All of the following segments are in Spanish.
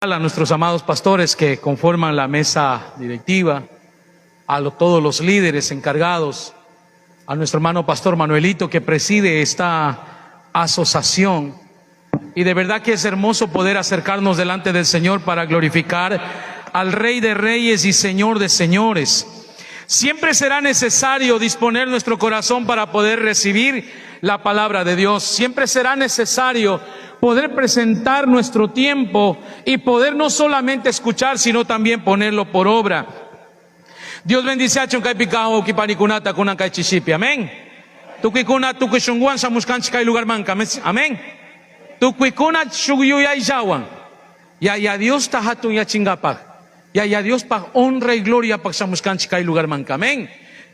A nuestros amados pastores que conforman la mesa directiva, todos los líderes encargados, a nuestro hermano pastor Manuelito que preside esta asociación. Y de verdad que es hermoso poder acercarnos delante del Señor para glorificar al Rey de Reyes y Señor de Señores. Siempre será necesario disponer nuestro corazón para poder recibir la palabra de Dios. Siempre será necesario poder presentar nuestro tiempo y poder no solamente escuchar, sino también ponerlo por obra. Dios bendice a chunkai picao kipanikunata kunan kai chishipi. Amén. Tukikuna tukishungwan samuskanchi kai lugar manka. Amén. Tukikuna shuguyuyay jawan. Ya Dios tahatun ya chingapak. Ya Dios pa honra y gloria pa samuskanchi kai lugar manka. Amén.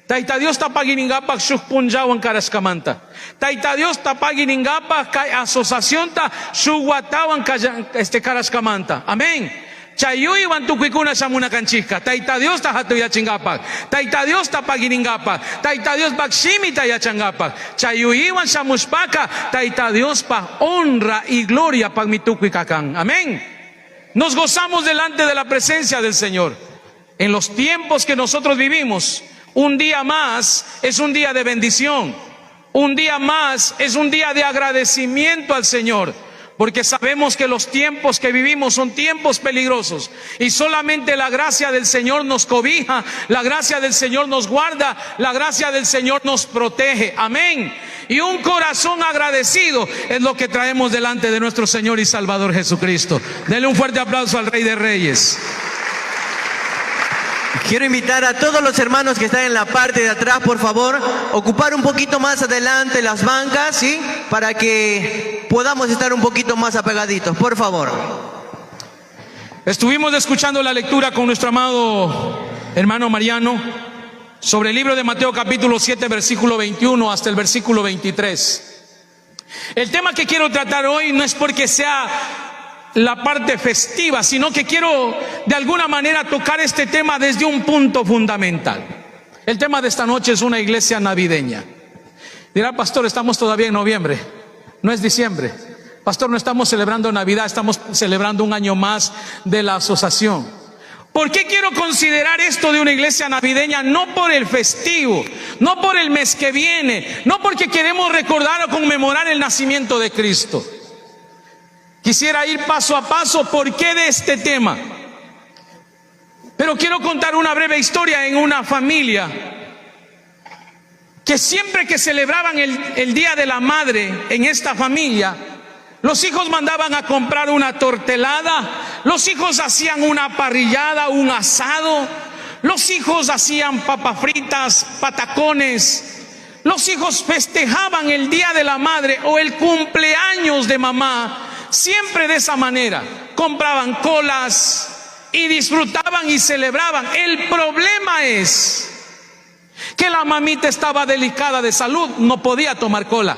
Taita Dios tapaginingapak shukpunjawan karaskamanta. Taita Dios tapaginingapak kay asociación ta shuwatawan karaskamanta. Amén. Chayuiwan tukikuna shamuna kanchika. Taita Dios tahatu yachingapak. Taita Dios tapaginingapak. Taita Dios bakshimita yachangapak. Chayuiwan shamushpaka. Taita Dios pa honra y gloria pa mitukwikakan. Amén. Nos gozamos delante de la presencia del Señor. En los tiempos que nosotros vivimos, un día más es un día de bendición. Un día más es un día de agradecimiento al Señor. Porque sabemos que los tiempos que vivimos son tiempos peligrosos. Y solamente la gracia del Señor nos cobija. La gracia del Señor nos guarda. La gracia del Señor nos protege. Amén. Y un corazón agradecido es lo que traemos delante de nuestro Señor y Salvador Jesucristo. Denle un fuerte aplauso al Rey de Reyes. Quiero invitar a todos los hermanos que están en la parte de atrás, por favor, ocupar un poquito más adelante las bancas, ¿sí? Para que podamos estar un poquito más apegaditos, por favor. Estuvimos escuchando la lectura con nuestro amado hermano Mariano sobre el libro de Mateo capítulo 7, versículo 21 hasta el versículo 23. El tema que quiero tratar hoy no es porque sea la parte festiva, sino que quiero de alguna manera tocar este tema desde un punto fundamental. El tema de esta noche es una iglesia navideña. Dirá, pastor, estamos todavía en noviembre, no es diciembre. Pastor, no estamos celebrando Navidad, estamos celebrando un año más de la asociación. ¿Por qué quiero considerar esto de una iglesia navideña? No por el festivo, no por el mes que viene, no porque queremos recordar o conmemorar el nacimiento de Cristo. Quisiera ir paso a paso por qué de este tema. Pero quiero contar una breve historia en una familia que siempre que celebraban el Día de la Madre en esta familia, los hijos mandaban a comprar una tortelada, los hijos hacían una parrillada, un asado, los hijos hacían papas fritas, patacones, los hijos festejaban el Día de la Madre o el cumpleaños de mamá. Siempre de esa manera, compraban colas y disfrutaban y celebraban. El problema es que la mamita estaba delicada de salud, no podía tomar cola,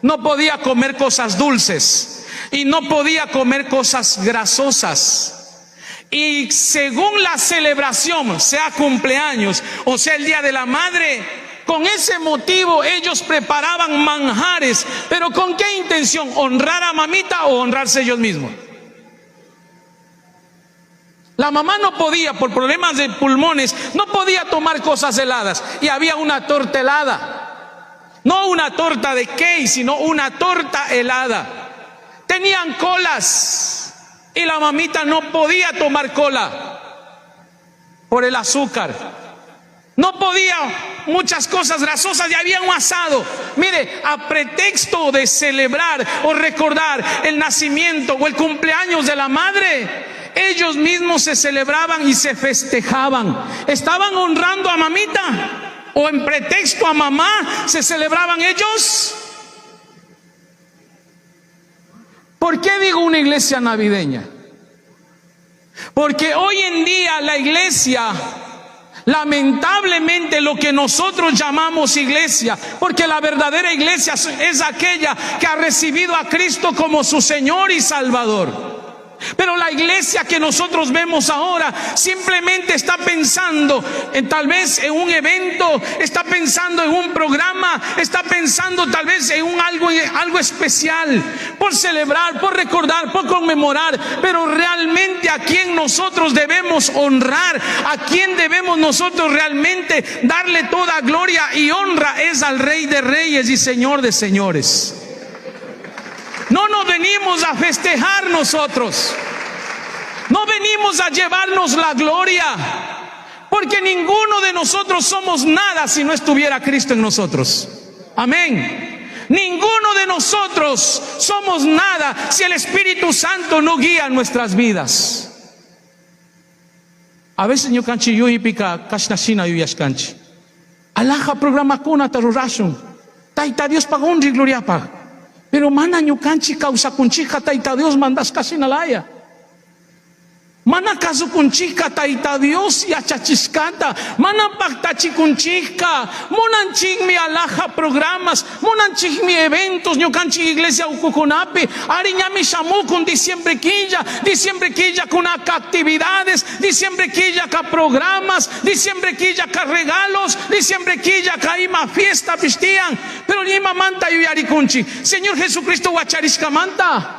no podía comer cosas dulces y no podía comer cosas grasosas. Y según la celebración, sea cumpleaños o sea el Día de la Madre, con ese motivo ellos preparaban manjares. ¿Pero con qué intención? ¿Honrar a mamita o honrarse ellos mismos? La mamá no podía, por problemas de pulmones, no podía tomar cosas heladas. Y había una torta helada. No una torta de cake, sino una torta helada. Tenían colas y la mamita no podía tomar cola por el azúcar. No podía muchas cosas grasosas y había un asado. Mire, a pretexto de celebrar o recordar el nacimiento o el cumpleaños de la madre, ellos mismos se celebraban y se festejaban. ¿Estaban honrando a mamita? ¿O en pretexto a mamá se celebraban ellos? ¿Por qué digo una iglesia navideña? Porque hoy en día la iglesia, lamentablemente, lo que nosotros llamamos iglesia, porque la verdadera iglesia es aquella que ha recibido a Cristo como su Señor y Salvador. Pero la iglesia que nosotros vemos ahora simplemente está pensando tal vez en un evento, está pensando en un programa, está pensando tal vez en algo especial, por celebrar, por recordar, por conmemorar. Pero realmente a quien nosotros debemos honrar, a quien debemos nosotros realmente darle toda gloria y honra, es al Rey de Reyes y Señor de Señores. No nos venimos a festejar nosotros. No venimos a llevarnos la gloria. Porque ninguno de nosotros somos nada si no estuviera Cristo en nosotros. Amén. Ninguno de nosotros somos nada si el Espíritu Santo no guía nuestras vidas. A veces yo canchi yo hipika kashnashina yo yashkanchi. Alaja programa kuna tarurashun. Taita Dios pagón y gloria pa. Pero mana ñukanchi causa kunchika taita Dios mandas kasinalaya. Mana kasu kunchika taita Dios yachachiscata. Mana paktachi kunchika. Monanchik mi alaja programas. Monanchik mi eventos. Ñukanchi iglesia ukukunapi. Ariñami shamukun diciembre quilla con actividades. Diciembre quilla ka programas. Diciembre quilla ka regalos. Diciembre quilla ka ima fiesta pistian. Pero ima manta yuyari kunchi. Señor Jesucristo wacharishka manta.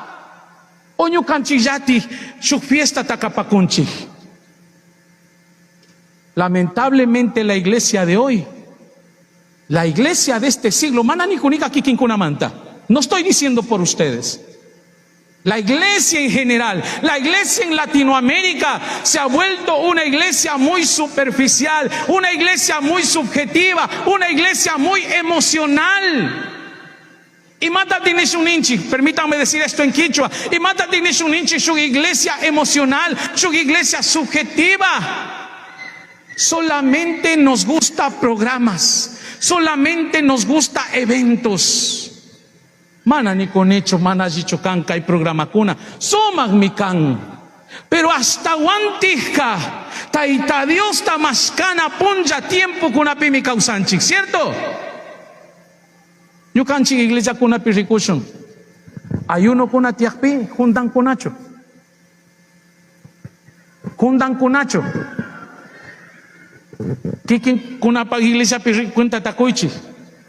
Oño canchillati, su fiesta tacapaconchi. Lamentablemente la iglesia de hoy, la iglesia de este siglo, manani kunika kikinkunamanta. No estoy diciendo por ustedes. La iglesia en general, la iglesia en Latinoamérica se ha vuelto una iglesia muy superficial, una iglesia muy subjetiva, una iglesia muy emocional. Y mata tienes un inchi, permítanme decir esto en quichua. Y mata tienes un inchi, su iglesia emocional, su iglesia subjetiva. Solamente nos gusta programas, solamente nos gusta eventos. Mana ni con hecho, mana jicho canca y programa cuna, somag mi can. Pero hasta guantica, taita Dios tamascana punja tiempo con apimi causanchik, ¿cierto? Yo canchi iglesia kuna pirikushun. Ayuno kuna tiakpi, jundan kunacho. Jundan kunacho. Kikin kuna pa iglesia pirikunta takuichi.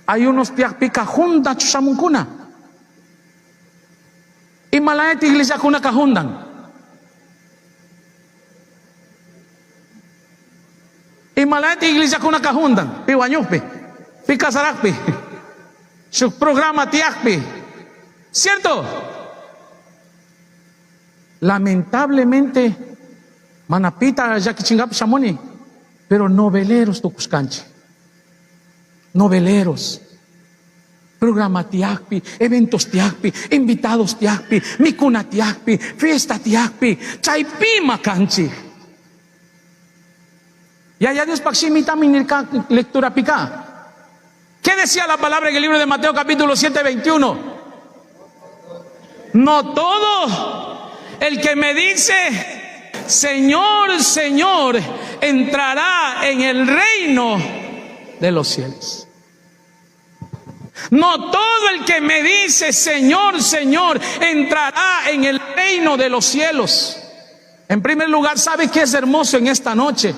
Ayunos tiakpi ka junda chusamun kuna. Y malaet iglesia kuna ka jundan. Y malaet iglesia kuna ka jundan. Piwanyupi. Picasarakpi. Su programa tiakpi, ¿cierto? Lamentablemente, manapita ya que chingap chamoni, pero noveleros tocuscanchi, noveleros, programa tiakpi, eventos tiakpi, invitados tiakpi, mikuna tiakpi, fiesta tiakpi, chaipi macanchi. Ya Dios pakshimita minilka lectura pica. ¿Qué decía la palabra en el libro de Mateo capítulo 7, 21? No todo el que me dice Señor, Señor, entrará en el reino de los cielos. No todo el que me dice Señor, Señor, entrará en el reino de los cielos. En primer lugar, ¿sabe qué es hermoso en esta noche?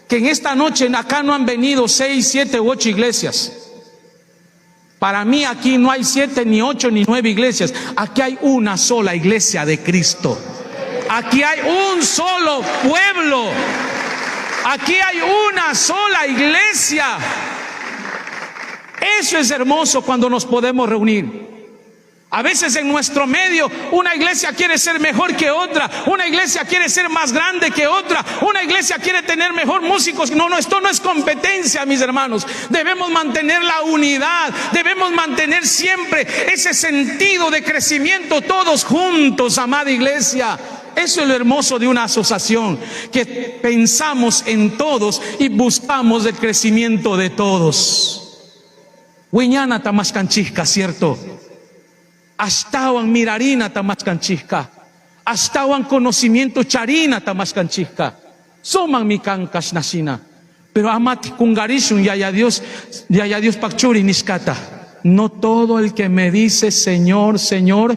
Que en esta noche acá no han venido 6, 7 u 8 iglesias. Para mí aquí no hay 7, ni 8, ni 9 iglesias. Aquí hay una sola iglesia de Cristo. Aquí hay un solo pueblo. Aquí hay una sola iglesia. Eso es hermoso cuando nos podemos reunir. A veces en nuestro medio una iglesia quiere ser mejor que otra, una iglesia quiere ser más grande que otra, una iglesia quiere tener mejor músicos. No, esto no es competencia, mis hermanos. Debemos mantener la unidad, debemos mantener siempre ese sentido de crecimiento todos juntos, amada iglesia. Eso es lo hermoso de una asociación, que pensamos en todos y buscamos el crecimiento de todos. Huiñana tamascanchizca, ¿cierto? Astawan mirarina tamascanchizca, astawan conocimiento charina tamascanchizca, soman mi cancas nacina, pero amati kungarishun yaya Dios pachuri niskata. No todo el que me dice Señor, Señor,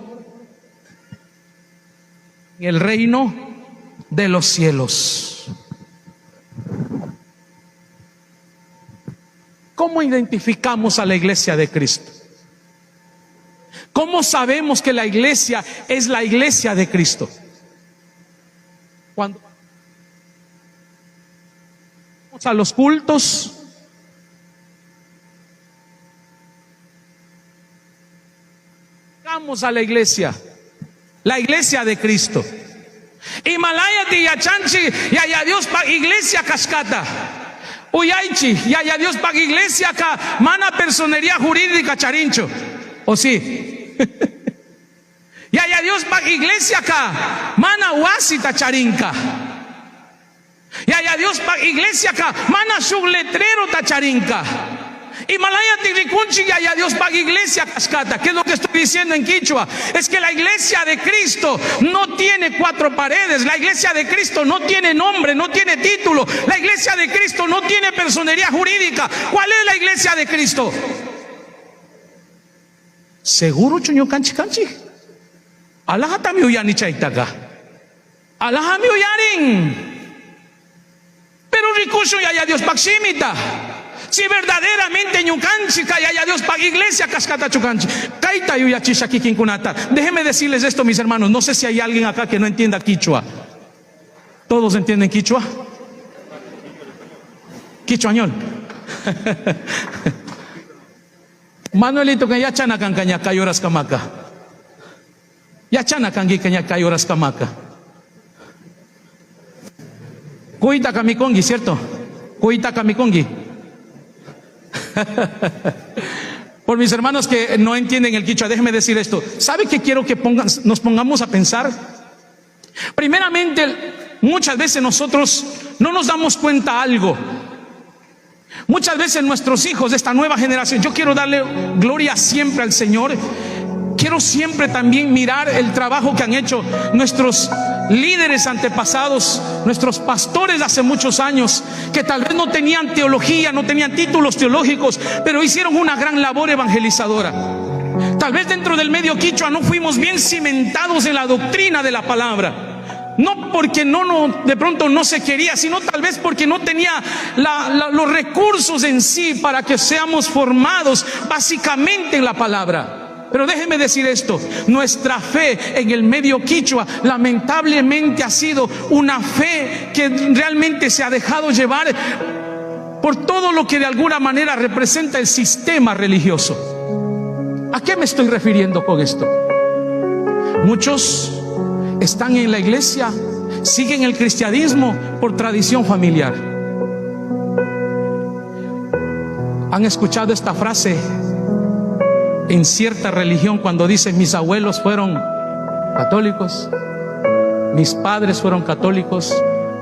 en el reino de los cielos. ¿Cómo identificamos a la iglesia de Cristo? ¿Cómo sabemos que la iglesia es la iglesia de Cristo? Cuando vamos a los cultos, vamos a la iglesia de Cristo. Himalaya de Yachanchi, Yaya Dios pa iglesia cascata. Uyaichi, Yaya Dios pa iglesia ka mana personería jurídica charincho. ¿O sí? Yaya Dios pa iglesia ka mana wasita charinca. Yaya Dios pa iglesia ka mana subletrero tacharinca. Himalaya Tiricunchi, Yaya Dios pa iglesia cascata. ¿Qué es lo que estoy diciendo en quichua? Es que la iglesia de Cristo no tiene cuatro paredes. La iglesia de Cristo no tiene nombre, no tiene título. La iglesia de Cristo no tiene personería jurídica. ¿Cuál es la iglesia de Cristo? Seguro chuño canchi canchi. Allah ta mi uyani chaitaka. Allah mi uyarin. Pero ricusho Yaya Dios pakshimita. Si verdaderamente ñucanchi Yaya Dios pa iglesia cascata chucanchi. Kaita yuyachisha kikinkunata. Déjenme decirles esto, mis hermanos. No sé si hay alguien acá que no entienda quichua. ¿Todos entienden quichua? Quichuañol. Manuelito que ya chana cancaña cayoras camaca. Ya chana cangi caña cayoras camaca. Cuita kamikongi, ¿cierto? Cuita kamikongi. Por mis hermanos que no entienden el quichua, déjenme decir esto. ¿Sabe qué quiero que nos pongamos a pensar? Primeramente, muchas veces nosotros no nos damos cuenta algo. Muchas veces nuestros hijos de esta nueva generación, yo quiero darle gloria siempre al Señor. Quiero siempre también mirar el trabajo que han hecho nuestros líderes antepasados, nuestros pastores de hace muchos años, que tal vez no tenían teología, no tenían títulos teológicos, pero hicieron una gran labor evangelizadora. Tal vez dentro del medio quichua no fuimos bien cimentados en la doctrina de la palabra. No porque de pronto no se quería, sino tal vez porque no tenía los recursos en sí para que seamos formados básicamente en la palabra. Pero déjeme decir esto, nuestra fe en el medio quichua lamentablemente ha sido una fe que realmente se ha dejado llevar por todo lo que de alguna manera representa el sistema religioso. ¿A qué me estoy refiriendo con esto? Muchos están en la iglesia, siguen el cristianismo por tradición familiar. ¿Han escuchado esta frase en cierta religión cuando dicen mis abuelos fueron católicos, mis padres fueron católicos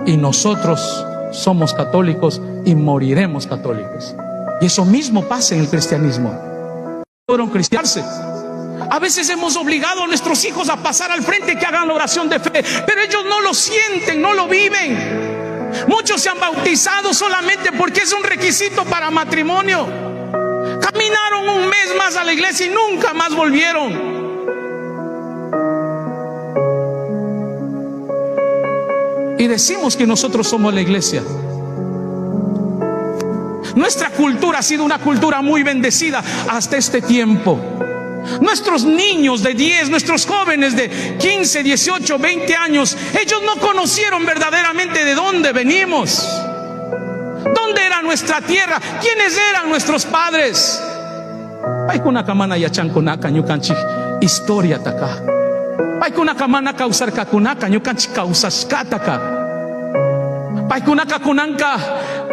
y nosotros somos católicos y moriremos católicos? Y eso mismo pasa en el cristianismo. Fueron cristiarse. A veces hemos obligado a nuestros hijos a pasar al frente, que hagan la oración de fe, pero ellos no lo sienten, no lo viven. Muchos se han bautizado solamente porque es un requisito para matrimonio. Caminaron un mes más a la iglesia y nunca más volvieron. Y decimos que nosotros somos la iglesia. Nuestra cultura ha sido una cultura muy bendecida hasta este tiempo. Nuestros niños de 10, nuestros jóvenes de 15, 18, 20 años, ellos no conocieron verdaderamente de dónde venimos. ¿Dónde era nuestra tierra? ¿Quiénes eran nuestros padres? Paikuna kamana yachankunaka ñukanchik historia taka. Paikuna kamana kausarkakunaka ñukanchik kausashkataka. Paikunaka kunanka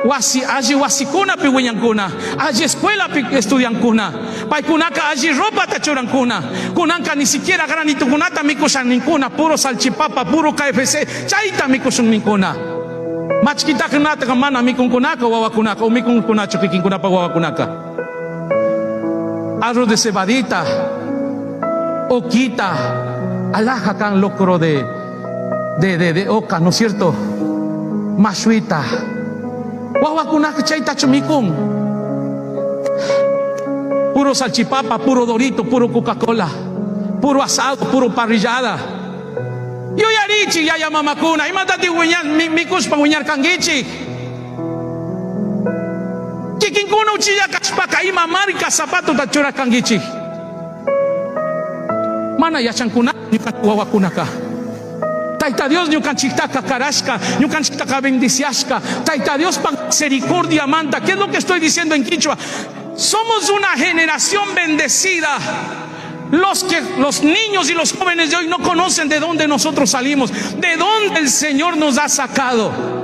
wasi allí wasikuna pi wiñankuna, allí escuela pi estudiankuna. Paikunaka allí ropa tachurankuna. Kunanka ni siquiera granitukunata mikushanninkuna, puro salchipapa, puro KFC, chaita mikushanninkuna. Machkitakunata kamana mikunkunaka wawakunaka, o mikunkunacho kikinkunapa wawakunaka. Arroz de cebadita, oquita, alhaja can locro de oca, ¿no es cierto? Mashuita, wawakunaka chaita chumikun. Puro salchipapa, puro dorito, puro Coca-Cola, puro asado, puro parrillada. Yo ya kangichi ya mamakuna. Imatati mikus pangunyar kangichi. Kikinkuna uchiya kaspaka ima marika sapato tachura kangichi. Mana yachankuna nyukan ka. Taita Dios nyukan chiktaka karashka, nyukan chiktaka bendiciashka. Taita Dios pan misericordia manda. ¿Qué es lo que estoy diciendo en quichua? Somos una generación bendecida. Los niños y los jóvenes de hoy no conocen de dónde nosotros salimos, de dónde el Señor nos ha sacado.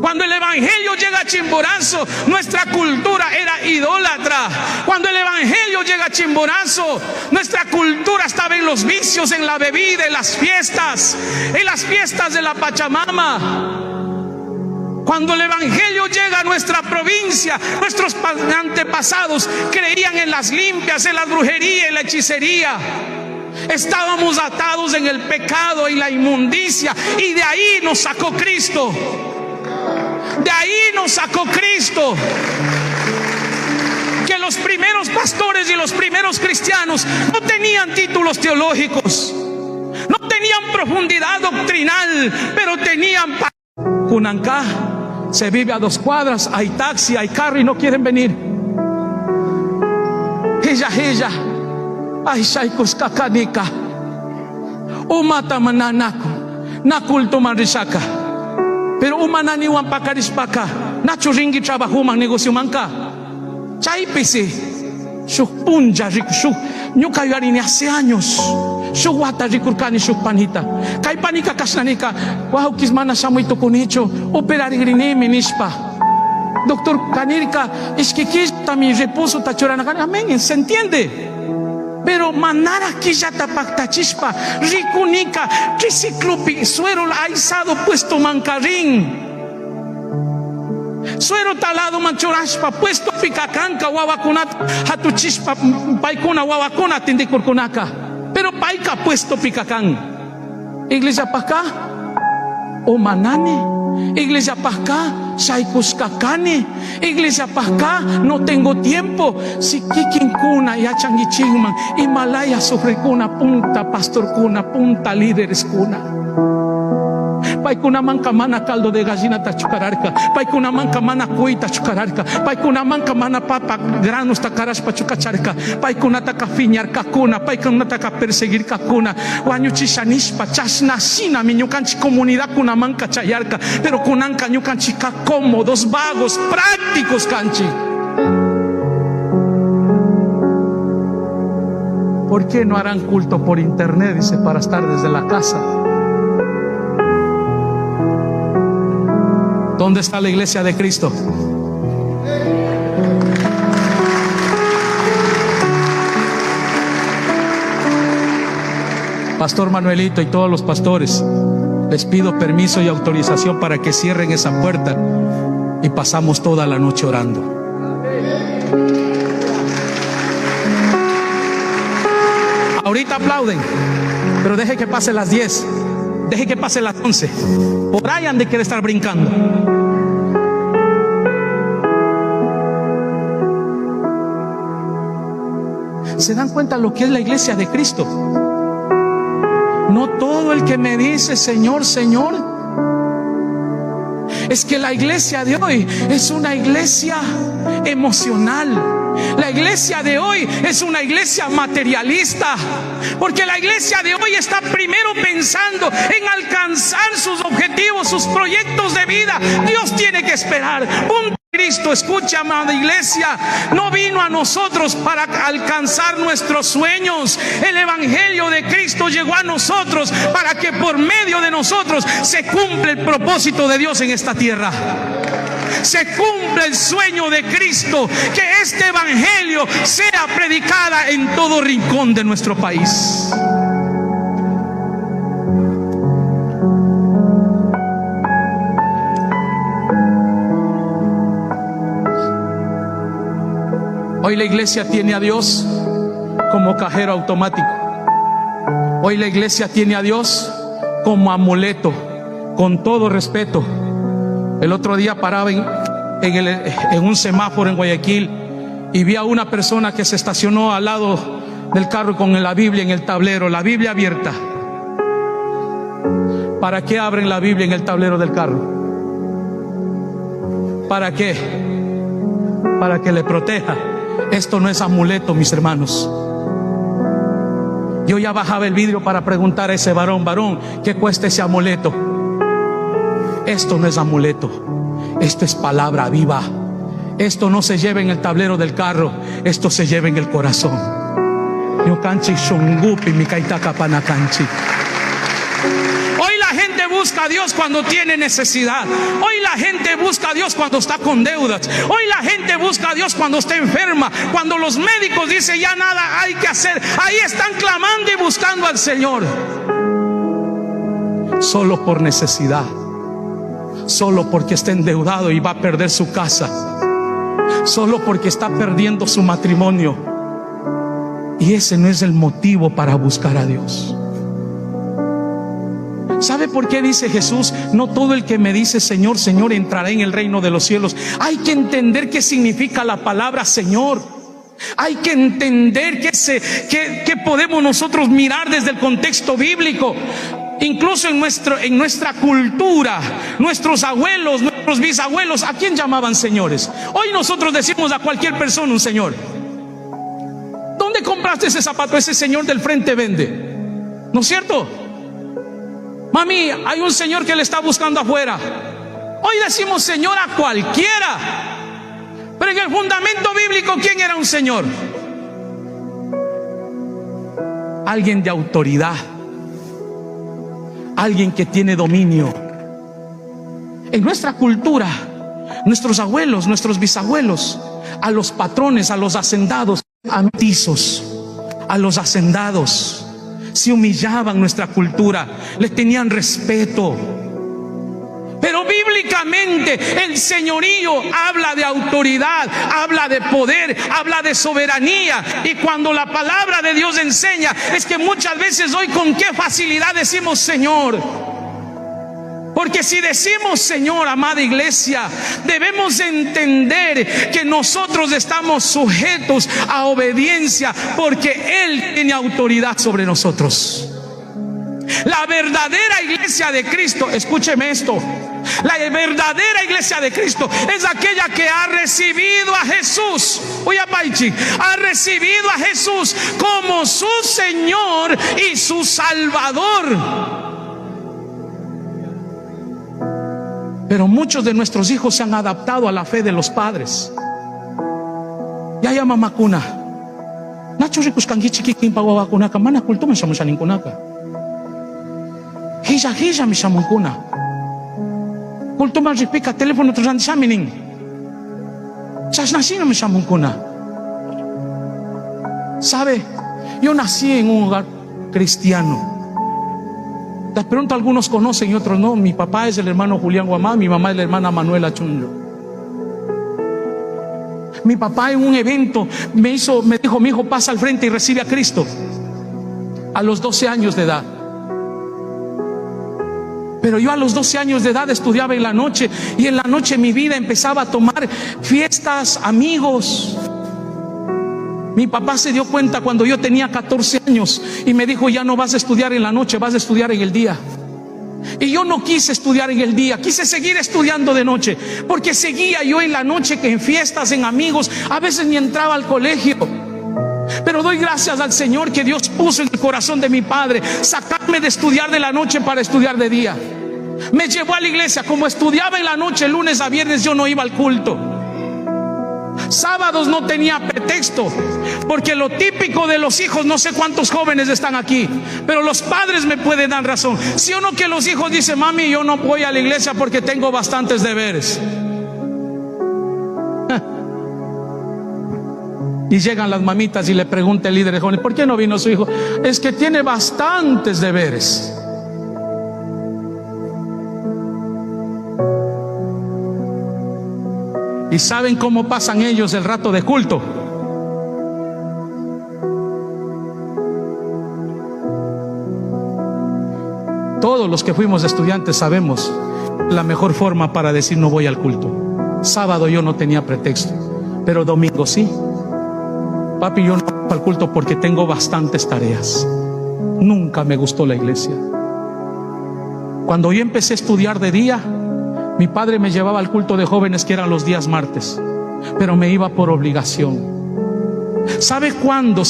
Cuando el evangelio llega a Chimborazo, nuestra cultura era idólatra. Cuando el evangelio llega a Chimborazo, nuestra cultura estaba en los vicios, en la bebida, en las fiestas de la Pachamama. Cuando el evangelio llega a nuestra provincia, nuestros antepasados creían en las limpias, en la brujería, en la hechicería. Estábamos atados en el pecado y la inmundicia, y de ahí nos sacó Cristo. De ahí nos sacó Cristo. Que los primeros pastores y los primeros cristianos no tenían títulos teológicos, no tenían profundidad doctrinal, pero tenían Cunancá. Se vive a 2 cuadras, hay taxi, hay carro y no quieren venir. Ella, ay, shaikos kakanika. Umata mananako, nakulto manrisaka. Pero umanani wampakarispaka, nacho ringi trabajo man negocio manka. Chaipisi, shuk punja riku, nyuka yarini hace años. Shuk wata rikurkani shuk panita. Kai panika kasnanika, wahau kismana shamuito kunicho, operari grineme nishpa. Doctor Kanirka, ishkikis también reposo tachorana. Amén, ¿se entiende? Pero manara quillata pactachispa, ricunica, triciclupi, suero aizado puesto mancarín. Suero talado manchorashpa, puesto picacanca, guavacunat, hatuchispa, paicuna, guavacuna, tindicurcunaca. Pero paica puesto picacán. Iglesia pasca, o manane. Iglesia pasca, shaicuskakane. Iglesia pasca, no tengo tiempo. Si kikinkuna y achangichingman, Himalaya sobre cuna, punta pastor cuna, punta líderes cuna. Paikuna manca mana caldo de gallina tachucararca. Paikuna manca mana cuita chucararca. Paikuna manca mana papa granos tacaraspa chucacharca. Paikuna taca fiñar cacuna. Paikuna taca perseguir cacuna. Guañuchi shanishpa chasnashina miñucanchi comunidad kuna manca chayarca. Pero kunanca ñucanchi cómodos, vagos, prácticos canchi. ¿Por qué no harán culto por internet? Dice, para estar desde la casa. ¿Dónde está la iglesia de Cristo? Pastor Manuelito y todos los pastores, les pido permiso y autorización para que cierren esa puerta y pasamos toda la noche orando. Ahorita aplauden, pero deje que pase las 10, deje que pase las 11. Por ahí han de querer estar brincando. ¿Se dan cuenta lo que es la iglesia de Cristo? No todo el que me dice Señor, Señor. Es que la iglesia de hoy es una iglesia emocional. La iglesia de hoy es una iglesia materialista, porque la iglesia de hoy está primero pensando en alcanzar sus objetivos, sus proyectos de vida. Dios tiene que esperar. Cristo, escucha, amada iglesia, no vino a nosotros para alcanzar nuestros sueños. El evangelio de Cristo llegó a nosotros para que por medio de nosotros se cumpla el propósito de Dios en esta tierra. Se cumple el sueño de Cristo, que este evangelio sea predicada en todo rincón de nuestro país. Hoy la iglesia tiene a Dios como cajero automático. Hoy la iglesia tiene a Dios como amuleto, con todo respeto. El otro día paraba en un semáforo en Guayaquil y vi a una persona que se estacionó al lado del carro con la Biblia en el tablero, la Biblia abierta. ¿Para qué abren la Biblia en el tablero del carro? ¿Para qué? Para que le proteja. Esto no es amuleto, mis hermanos. Yo ya bajaba el vidrio para preguntar a ese varón: ¿qué cuesta ese amuleto? Esto no es amuleto, esto es palabra viva. Esto no se lleva en el tablero del carro, esto se lleva en el corazón. Hoy la gente busca a Dios cuando tiene necesidad. Hoy la gente busca a Dios cuando está con deudas. Hoy la gente busca a Dios cuando está enferma. Cuando los médicos dicen ya nada hay que hacer, ahí están clamando y buscando al Señor. Solo por necesidad, solo porque está endeudado y va a perder su casa, solo porque está perdiendo su matrimonio. Y ese no es el motivo para buscar a Dios. ¿Sabe por qué dice Jesús? No todo el que me dice Señor, Señor entrará en el reino de los cielos. Hay que entender qué significa la palabra Señor. Hay que entender que podemos nosotros mirar desde el contexto bíblico. Incluso en nuestra cultura, nuestros abuelos, nuestros bisabuelos, ¿a quién llamaban señores? Hoy nosotros decimos a cualquier persona un señor. ¿Dónde compraste ese zapato? Ese señor del frente vende, ¿no es cierto? Mami, hay un señor que le está buscando afuera. Hoy decimos señor a cualquiera. Pero en el fundamento bíblico, ¿quién era un señor? Alguien de autoridad, alguien que tiene dominio. En nuestra cultura, nuestros abuelos, nuestros bisabuelos, a los patrones, a los hacendados, a metizos, a los hacendados, se humillaban. Nuestra cultura, les tenían respeto. Pero bíblicamente el señorío habla de autoridad, habla de poder, habla de soberanía. Y cuando la palabra de Dios enseña, es que muchas veces hoy con qué facilidad decimos Señor. Porque si decimos Señor, amada iglesia, debemos entender que nosotros estamos sujetos a obediencia, porque Él tiene autoridad sobre nosotros. La verdadera iglesia de Cristo, escúcheme esto, la verdadera iglesia de Cristo es aquella que ha recibido a Jesús, ha recibido a Jesús como su Señor y su Salvador. Pero muchos de nuestros hijos se han adaptado a la fe de los padres. Ya llama macuna. Nacho ricos kangi chiquiquín pa kunaka mana kulto me shamu shanin kunaka. Hija me shamu kuna. Kulto mal ripika teléfono tu ran shaminin. Chasnasino me shamu kuna. ¿Sabe? Yo nací en un hogar cristiano. De pronto algunos conocen y otros no. Mi papá es el hermano Julián Guamá, mi mamá es la hermana Manuela Chunlo. Mi papá en un evento me dijo: mi hijo, pasa al frente y recibe a Cristo. A los 12 años de edad. Pero yo a los 12 años de edad estudiaba en la noche, y en la noche mi vida empezaba a tomar fiestas, amigos. Mi papá se dio cuenta cuando yo tenía 14 años y me dijo: ya no vas a estudiar en la noche, vas a estudiar en el día. Y yo no quise estudiar en el día, quise seguir estudiando de noche, porque seguía yo en la noche, que en fiestas, en amigos, a veces ni entraba al colegio. Pero doy gracias al Señor que Dios puso en el corazón de mi padre sacarme de estudiar de la noche para estudiar de día. Me llevó a la iglesia. Como estudiaba en la noche, lunes a viernes yo no iba al culto. Sábados no tenía pretexto, porque lo típico de los hijos, no sé cuántos jóvenes están aquí, pero los padres me pueden dar razón. ¿Sí o no que los hijos dicen: mami, yo no voy a la iglesia porque tengo bastantes deberes? Y llegan las mamitas y le pregunta el líder de jóvenes: ¿por qué no vino su hijo? Es que tiene bastantes deberes. ¿Y saben cómo pasan ellos el rato de culto? Todos los que fuimos estudiantes sabemos la mejor forma para decir no voy al culto. Sábado yo no tenía pretexto, pero domingo sí. Papi, yo no voy al culto porque tengo bastantes tareas. Nunca me gustó la iglesia. Cuando yo empecé a estudiar de día, mi padre me llevaba al culto de jóvenes que eran los días martes, pero me iba por obligación. ¿Sabe cuándo?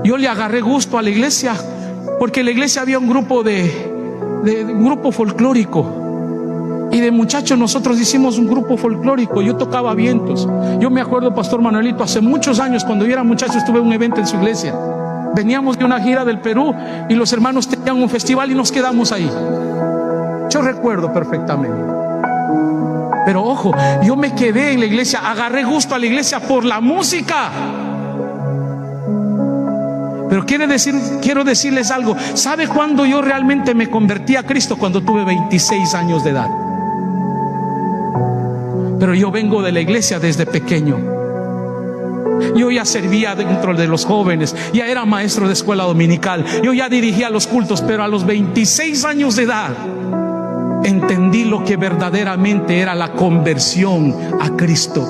Yo le agarré gusto a la iglesia? Porque en la iglesia había un grupo un grupo folclórico. Y de muchachos nosotros hicimos un grupo folclórico. Yo tocaba vientos. Yo me acuerdo, Pastor Manuelito, hace muchos años, cuando yo era muchacho, estuve en un evento en su iglesia. Veníamos de una gira del Perú y los hermanos tenían un festival y nos quedamos ahí. Yo recuerdo perfectamente. Pero ojo, yo me quedé en la iglesia, agarré gusto a la iglesia por la música. Pero quiero decirles algo. ¿Sabe cuándo yo realmente me convertí a Cristo? Cuando tuve 26 años de edad. Pero yo vengo de la iglesia desde pequeño. Yo ya servía dentro de los jóvenes, ya era maestro de escuela dominical, yo ya dirigía los cultos, pero a los 26 años de edad entendí lo que verdaderamente era la conversión a Cristo.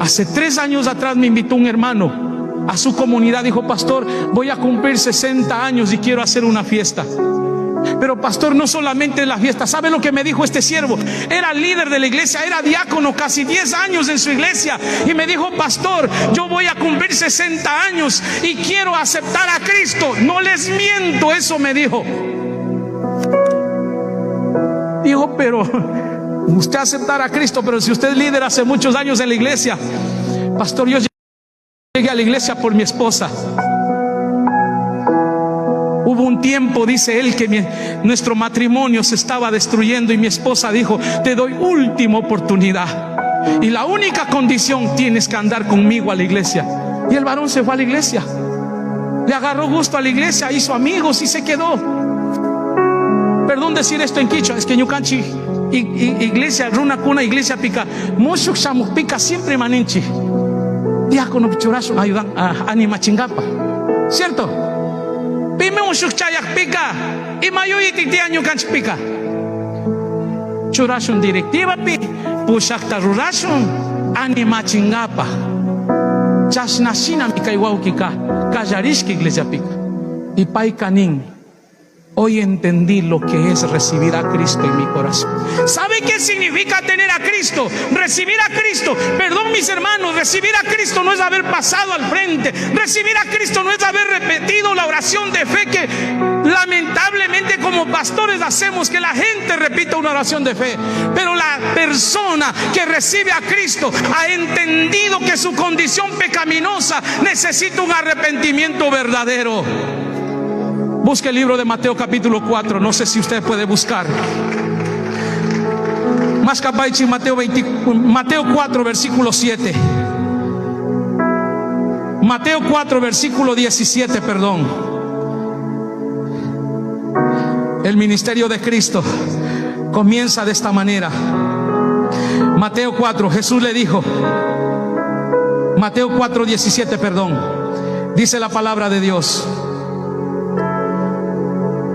Hace 3 años atrás me invitó un hermano a su comunidad. Dijo: pastor, voy a cumplir 60 años y quiero hacer una fiesta. Pero pastor, no solamente la fiesta. ¿Sabe lo que me dijo este siervo? Era líder de la iglesia, era diácono, casi 10 años en su iglesia. Y me dijo: pastor, yo voy a cumplir 60 años y quiero aceptar a Cristo. No les miento, eso me dijo. Dijo: pero usted aceptar a Cristo, pero si usted es líder hace muchos años en la iglesia. Pastor, yo llegué a la iglesia por mi esposa. Hubo un tiempo, dice él, que nuestro matrimonio se estaba destruyendo y mi esposa dijo: te doy última oportunidad y la única condición, tienes que andar conmigo a la iglesia. Y el varón se fue a la iglesia, le agarró gusto a la iglesia, hizo amigos y se quedó. Perdón decir esto en quichua, es que ñucanchi iglesia runa cuna iglesia pica mushuk shamuj pica siempre maninchi diácono churazo ayudan a anima chingapa, ¿cierto? Pime un chayak pica y mayuiti tiaño canch pica. Churashun directiva pi, pushakta rurashun, anima chingapa. Chasnashina mika iwaukika, kayarishki iglesia pica. Y paikanin, hoy entendí lo que es recibir a Cristo en mi corazón. ¿Sabe qué significa tener a Cristo? Recibir a Cristo. Perdón, mis hermanos, recibir a Cristo no es haber pasado al frente. Recibir a Cristo no es haber repetido la oración de fe que lamentablemente como pastores hacemos, que la gente repita una oración de fe. Pero la persona que recibe a Cristo ha entendido que su condición pecaminosa necesita un arrepentimiento verdadero. Busque el libro de Mateo capítulo 4. No sé si usted puede buscar. Más capaichi, Mateo 4 versículo 7. Mateo 4 versículo 17, perdón. El ministerio de Cristo comienza de esta manera. Mateo 4, Jesús le dijo, Mateo 4, 17, perdón. Dice la palabra de Dios: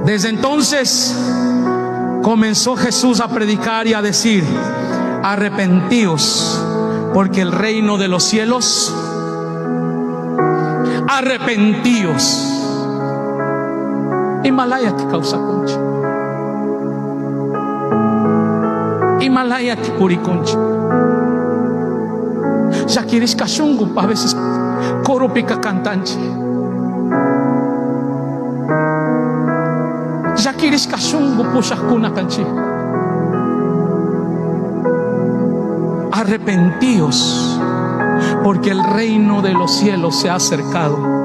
desde entonces comenzó Jesús a predicar y a decir: arrepentíos, porque el reino de los cielos, arrepentíos. Himalaya te causa concha, Himalaya te puriconcha. Ya quieres cachungo, a veces coro pica cantanche. Ya quieres cachungo, pushas cuna canchi. Arrepentíos, porque el reino de los cielos se ha acercado.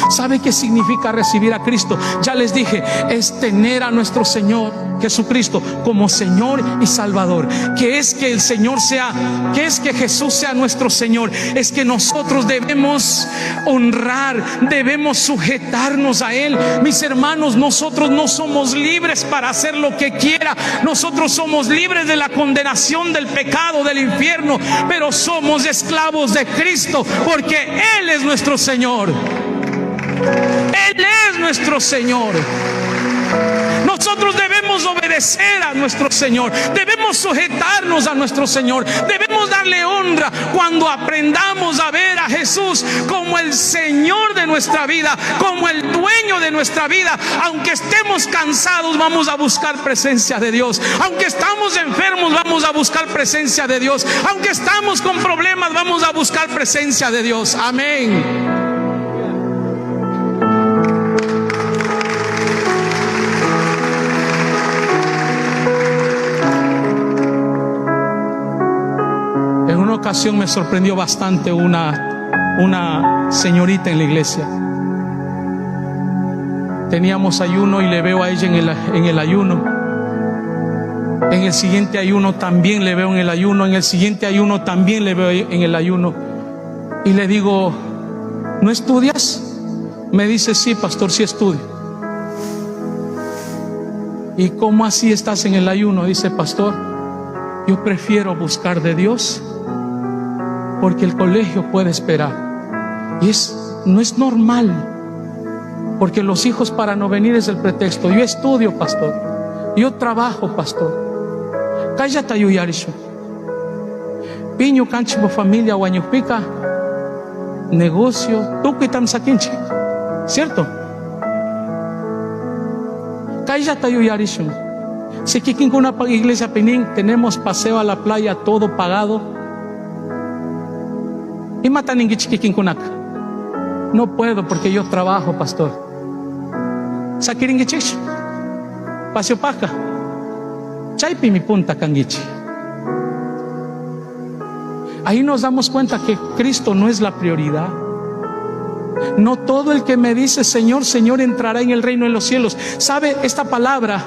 ¿Sabe qué significa recibir a Cristo? Ya les dije, es tener a nuestro Señor Jesucristo como Señor y Salvador. Que es que el Señor sea, que es que Jesús sea nuestro Señor. Es que nosotros debemos honrar, debemos sujetarnos a Él. Mis hermanos, nosotros no somos libres para hacer lo que quiera. Nosotros somos libres de la condenación del pecado, del infierno, pero somos esclavos de Cristo, porque Él es nuestro Señor. Él es nuestro Señor. Nosotros debemos obedecer a nuestro Señor, debemos sujetarnos a nuestro Señor, debemos darle honra. Cuando aprendamos a ver a Jesús como el Señor de nuestra vida, como el dueño dueño de nuestra vida. Aunque estemos cansados, vamos a buscar presencia de Dios. Aunque estamos enfermos, vamos a buscar presencia de Dios. Aunque estamos con problemas, vamos a buscar presencia de Dios. Amén. En una ocasión me sorprendió bastante una señorita en la iglesia. Teníamos ayuno y le veo a ella en el ayuno. En el siguiente ayuno también le veo en el ayuno. En el siguiente ayuno también le veo en el ayuno. Y le digo, ¿no estudias? Me dice, sí, pastor, sí estudio. ¿Y cómo así estás en el ayuno? Dice, pastor, yo prefiero buscar de Dios, porque el colegio puede esperar. Y no es normal, porque los hijos para no venir es el pretexto. Yo estudio, pastor. Yo trabajo, pastor. Cállate, Yuyarisho. Piño, canchipo, familia, guañupica, negocio, tú que estamos aquí, ¿cierto? Cállate, Yuyarisho. Si aquí en una iglesia Penín tenemos paseo a la playa, todo pagado. Y matan en Gichiquiquincunaca. No puedo porque yo trabajo, pastor. Sakirin Gichich. Paseo Paca. Chaipi mi punta canguichi. Ahí nos damos cuenta que Cristo no es la prioridad. No todo el que me dice Señor, Señor entrará en el reino de los cielos. ¿Sabe esta palabra?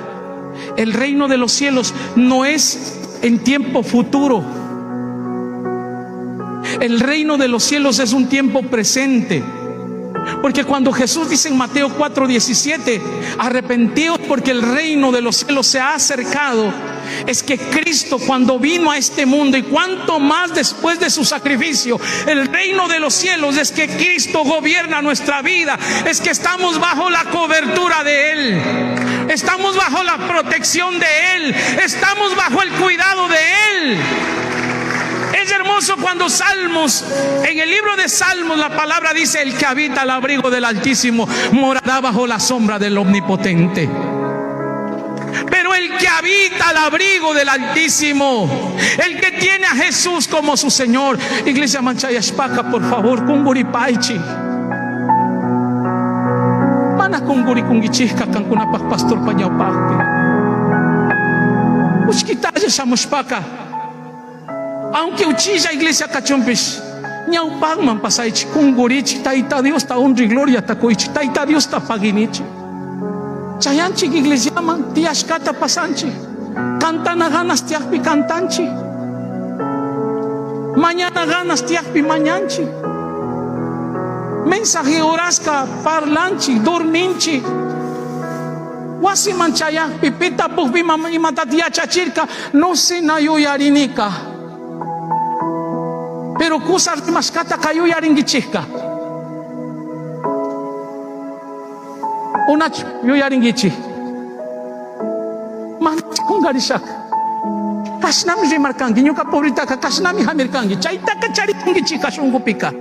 El reino de los cielos no es en tiempo futuro. El reino de los cielos es un tiempo presente. Porque cuando Jesús dice en Mateo 4:17, arrepentíos porque el reino de los cielos se ha acercado, es que Cristo, cuando vino a este mundo, y cuanto más después de su sacrificio, el reino de los cielos es que Cristo gobierna nuestra vida, es que estamos bajo la cobertura de Él, estamos bajo la protección de Él, estamos bajo el cuidado de Él. Es hermoso cuando Salmos, en el libro de Salmos, la palabra dice: el que habita al abrigo del Altísimo morará bajo la sombra del Omnipotente. Pero el que habita al abrigo del Altísimo, el que tiene a Jesús como su Señor. Iglesia Manchayashpaca, por favor, kunguri paichi. Mana kunguri kungichika kankunapak pastor pañaupakpi. Ushkitaya shamushpaka. Aunque uchilla iglesia cachumpis, ñaupagman pasaichi, kungurichi, taita Dios ta honra y gloria ta coichi, taita Dios ta paginichi. Chayanchi iglesia man, tiashkata pasanchi, cantana ganas tiakpi cantanchi, mañana ganas tiakpi mañanchi, mensaje orasca parlanchi, dorminchi. Wasi manchaya, pipita pugvima y matatia chachirka, no se nayuyarinika. Pero kusar mascata cayó yaringichika. Una yo yaringichi. Man kungarishak. Kasnami remarkangi, nyuka pobrita ka kasnami hamirkangi. Chaita ka chari kungichika shungupika.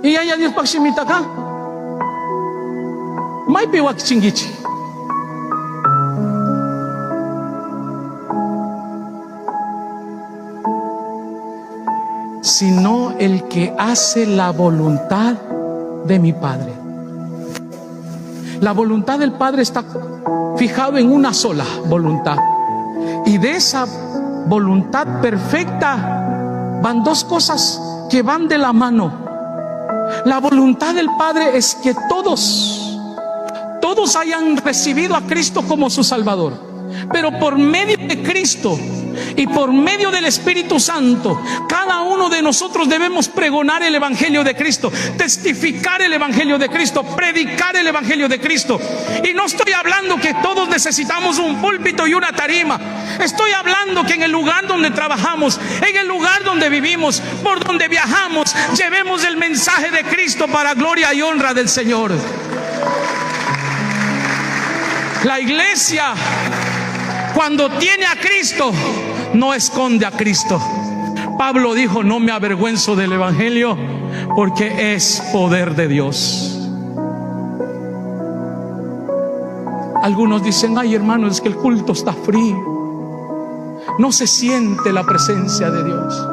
Iya ya Dios paksimita ka. May piwak chingichi. Sino el que hace la voluntad de mi Padre. La voluntad del Padre está fijado en una sola voluntad, y de esa voluntad perfecta van dos cosas que van de la mano. La voluntad del Padre es que todos hayan recibido a Cristo como su Salvador, pero por medio de Cristo y por medio del Espíritu Santo, cada uno de nosotros debemos pregonar el Evangelio de Cristo, testificar el Evangelio de Cristo, predicar el Evangelio de Cristo. Y no estoy hablando que todos necesitamos un púlpito y una tarima. Estoy hablando que en el lugar donde trabajamos, en el lugar donde vivimos, por donde viajamos, llevemos el mensaje de Cristo para gloria y honra del Señor. La iglesia, cuando tiene a Cristo, no esconde a Cristo. Pablo dijo: no me avergüenzo del Evangelio, porque es poder de Dios. Algunos dicen: ay, hermano, es que el culto está frío, no se siente la presencia de Dios.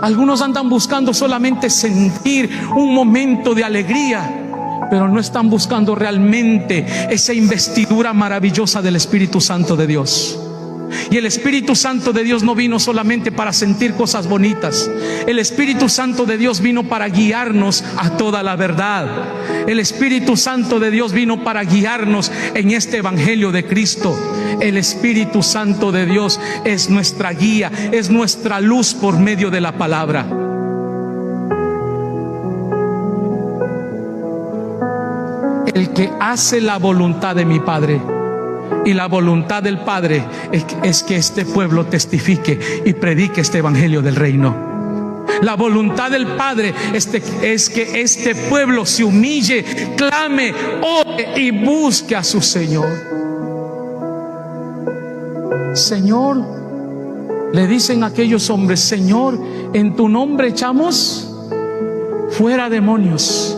Algunos andan buscando solamente sentir un momento de alegría, pero no están buscando realmente esa investidura maravillosa del Espíritu Santo de Dios. Y el Espíritu Santo de Dios no vino solamente para sentir cosas bonitas. El Espíritu Santo de Dios vino para guiarnos a toda la verdad. El Espíritu Santo de Dios vino para guiarnos en este Evangelio de Cristo. El Espíritu Santo de Dios es nuestra guía, es nuestra luz por medio de la palabra. El que hace la voluntad de mi Padre, y la voluntad del Padre es que este pueblo testifique y predique este Evangelio del reino. La voluntad del Padre es que este pueblo se humille, clame, ore y busque a su Señor. Señor, le dicen aquellos hombres: Señor, en tu nombre echamos fuera demonios,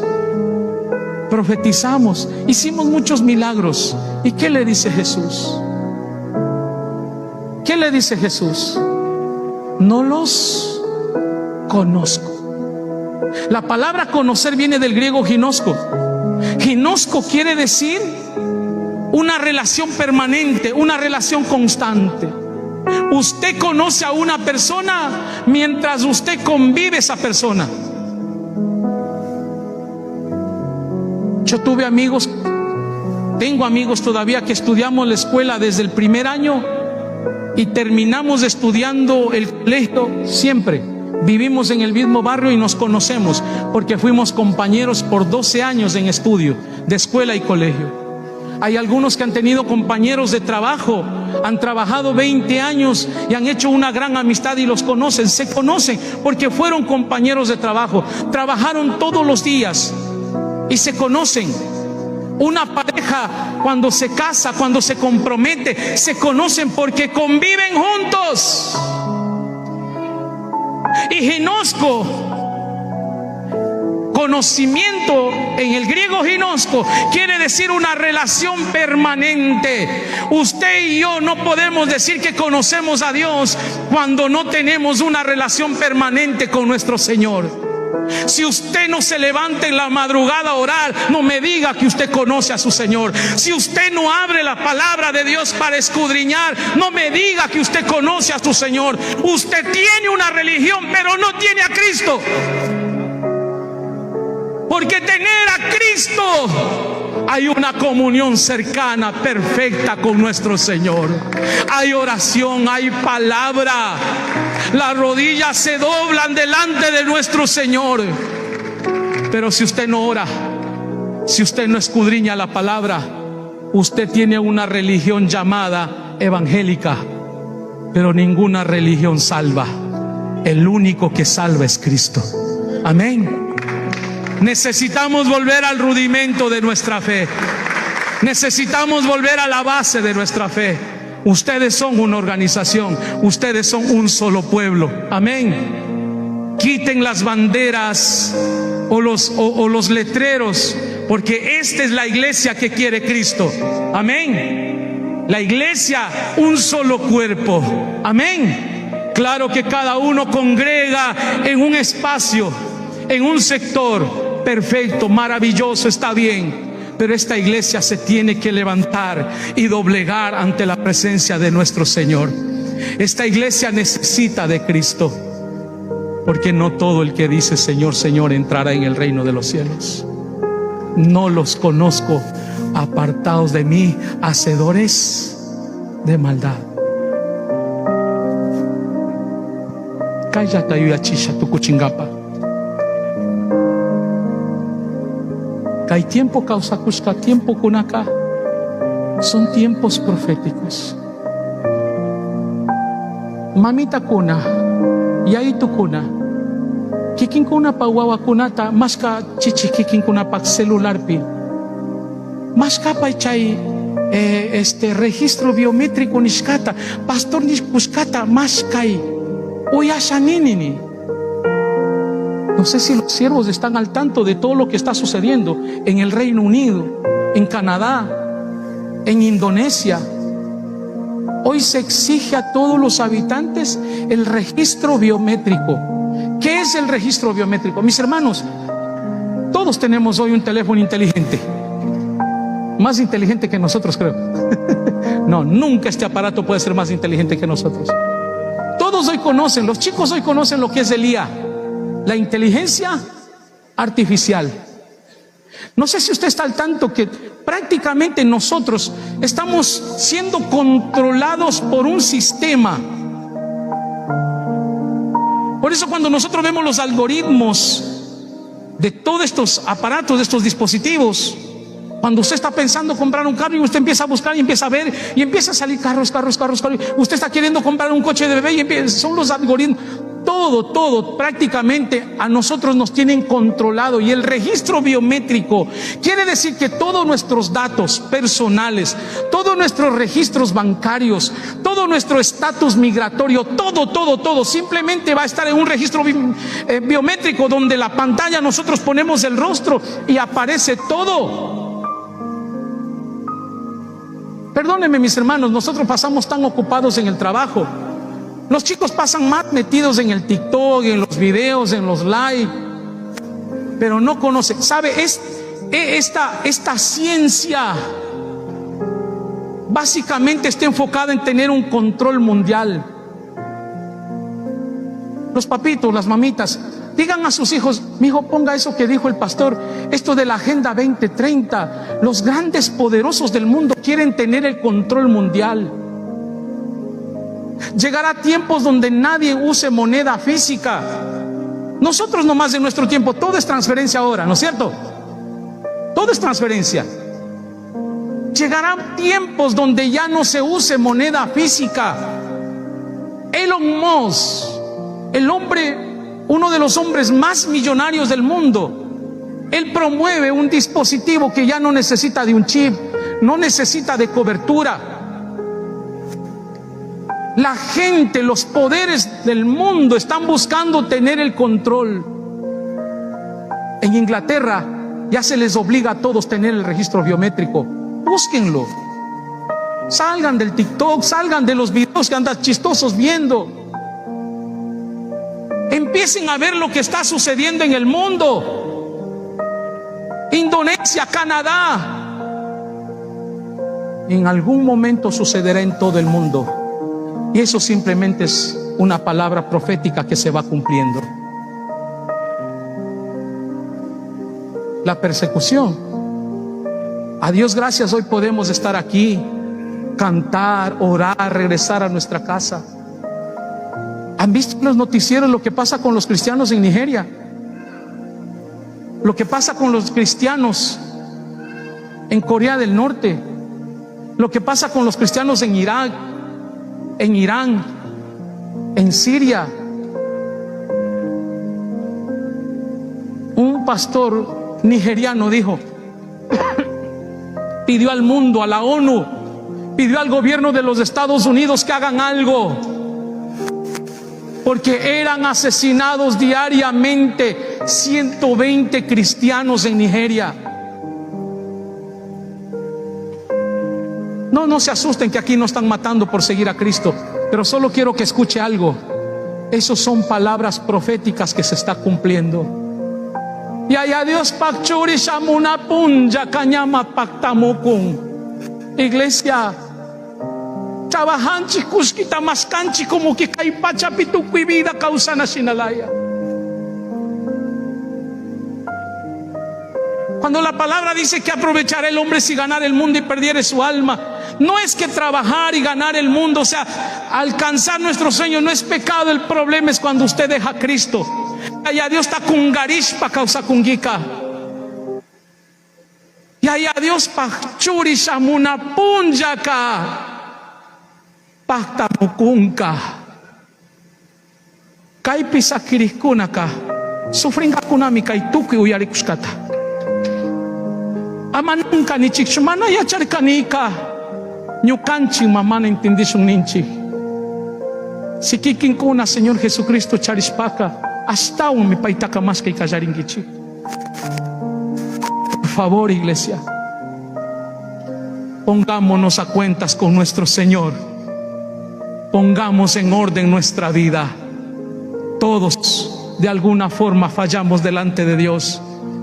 profetizamos, hicimos muchos milagros. ¿Y qué le dice Jesús? ¿Qué le dice Jesús? No los conozco. La palabra conocer viene del griego ginosco. Ginosco quiere decir una relación permanente, una relación constante. Usted conoce a una persona mientras usted convive esa persona. Yo tuve amigos, tengo amigos todavía que estudiamos la escuela desde el primer año y terminamos estudiando el colegio siempre. Vivimos en el mismo barrio y nos conocemos porque fuimos compañeros por 12 años en estudio de escuela y colegio. Hay algunos que han tenido compañeros de trabajo, han trabajado 20 años y han hecho una gran amistad y los conocen, se conocen porque fueron compañeros de trabajo, trabajaron todos los días y se conocen. Una pareja cuando se casa, cuando se compromete, se conocen porque conviven juntos. Y ginosco, conocimiento en el griego ginosco, quiere decir una relación permanente. Usted y yo no podemos decir que conocemos a Dios cuando no tenemos una relación permanente con nuestro Señor. Si usted no se levanta en la madrugada a orar, no me diga que usted conoce a su Señor. Si usted no abre la palabra de Dios para escudriñar, no me diga que usted conoce a su Señor. Usted tiene una religión, pero no tiene a Cristo. Porque tener a Cristo, hay una comunión cercana, perfecta con nuestro Señor. Hay oración, hay palabra. Las rodillas se doblan delante de nuestro Señor. Pero si usted no ora, si usted no escudriña la palabra, usted tiene una religión llamada evangélica, pero ninguna religión salva. El único que salva es Cristo. Amén. Necesitamos volver al rudimento de nuestra fe. Necesitamos volver a la base de nuestra fe. Ustedes son una organización, ustedes son un solo pueblo. Amén. Quiten las banderas o los letreros, porque esta es la iglesia que quiere Cristo. Amén. La iglesia, un solo cuerpo. Amén. Claro que cada uno congrega en un espacio, en un sector. Perfecto, maravilloso, está bien. Pero esta iglesia se tiene que levantar y doblegar ante la presencia de nuestro Señor. Esta iglesia necesita de Cristo, porque no todo el que dice Señor, Señor entrará en el reino de los cielos. No los conozco, apartados de mí, hacedores de maldad. Cállate y achisha tu cuchingapa. Hay tiempo causa cusca, tiempo kunaka. Son tiempos proféticos. Mamita kuna, yai tu kuna. Kikin kuna pa wawa kunata, maska chichi kikin kuna pa celular pi. Maska pa chay registro biométrico nishkata, pastor nishkuskata maskai. Uyashanini. No sé si los siervos están al tanto de todo lo que está sucediendo en el Reino Unido, en Canadá, en Indonesia. Hoy se exige a todos los habitantes el registro biométrico. ¿Qué es el registro biométrico? Mis hermanos, todos tenemos hoy un teléfono inteligente, más inteligente que nosotros, creo. No, nunca este aparato puede ser más inteligente que nosotros. Todos hoy conocen, los chicos hoy conocen lo que es el IA, la inteligencia artificial. No sé si usted está al tanto que prácticamente nosotros estamos siendo controlados por un sistema. Por eso cuando nosotros vemos los algoritmos de todos estos aparatos, de estos dispositivos, cuando usted está pensando comprar un carro y usted empieza a buscar y empieza a ver y empieza a salir carros, usted está queriendo comprar un coche de bebé y son los algoritmos. Todo prácticamente a nosotros nos tienen controlado. Y el registro biométrico quiere decir que todos nuestros datos personales, todos nuestros registros bancarios, todo nuestro estatus migratorio, todo simplemente va a estar en un registro biométrico, donde la pantalla nosotros ponemos el rostro y aparece todo. Perdónenme, mis hermanos, nosotros pasamos tan ocupados en el trabajo. Los chicos pasan más metidos en el TikTok, en los videos, en los live, pero no conocen. ¿Sabe? Esta ciencia básicamente está enfocada en tener un control mundial. Los papitos, las mamitas, digan a sus hijos: mi hijo, ponga eso que dijo el pastor, esto de la Agenda 2030. Los grandes poderosos del mundo quieren tener el control mundial. Llegará tiempos donde nadie use moneda física. Nosotros nomás en nuestro tiempo todo es transferencia ahora, ¿no es cierto? Todo es transferencia. Llegarán tiempos donde ya no se use moneda física. Elon Musk, uno de los hombres más millonarios del mundo, él promueve un dispositivo que ya no necesita de un chip, no necesita de cobertura. La gente, los poderes del mundo están buscando tener el control. En Inglaterra ya se les obliga a todos tener el registro biométrico. Búsquenlo. Salgan del TikTok, salgan de los videos que andan chistosos viendo. Empiecen a ver lo que está sucediendo en el mundo. Indonesia, Canadá. En algún momento sucederá en todo el mundo. Y eso simplemente es una palabra profética que se va cumpliendo. La persecución. A Dios gracias, hoy podemos estar aquí, cantar, orar, regresar a nuestra casa. ¿Han visto en los noticieros lo que pasa con los cristianos en Nigeria? Lo que pasa con los cristianos en Corea del Norte. Lo que pasa con los cristianos en Irak, en Irán, en Siria. Un pastor nigeriano dijo, pidió al mundo, a la ONU, pidió al gobierno de los Estados Unidos que hagan algo, porque eran asesinados diariamente 120 cristianos en Nigeria. No se asusten que aquí no están matando por seguir a Cristo, pero solo quiero que escuche algo. Esos son palabras proféticas que se está cumpliendo. Y allá Dios pacchuri shamuna punja kanyama pactamukun. Iglesia, trabajanchi kuskita maskanchi como que kaipacha pitukui vida causa na sinalaya. Cuando la palabra dice que aprovechará el hombre si ganara el mundo y perdiere su alma, no es que trabajar y ganar el mundo, o sea, alcanzar nuestros sueños no es pecado. El problema es cuando usted deja a Cristo. Allá Dios está con garishpa causa kungika. Y allá Dios pachuri shamuna punjaka pacta mukunka kaipisa kiriskunaka sufringa kunami kaituki uyarikuskata. Amanunka ni chikshmana ya charkanika ñukanchi mamana intendishun ninchi. Sikikin kuna Señor Jesucristo charishpaka Hasta un mi paitaca más que callaringuichi. Por favor, iglesia, pongámonos a cuentas con nuestro Señor. Pongamos en orden nuestra vida. Todos de alguna forma fallamos delante de Dios,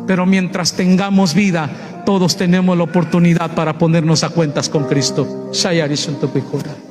pero mientras tengamos vida, todos tenemos la oportunidad para ponernos a cuentas con Cristo. Shayari Shuntupikura.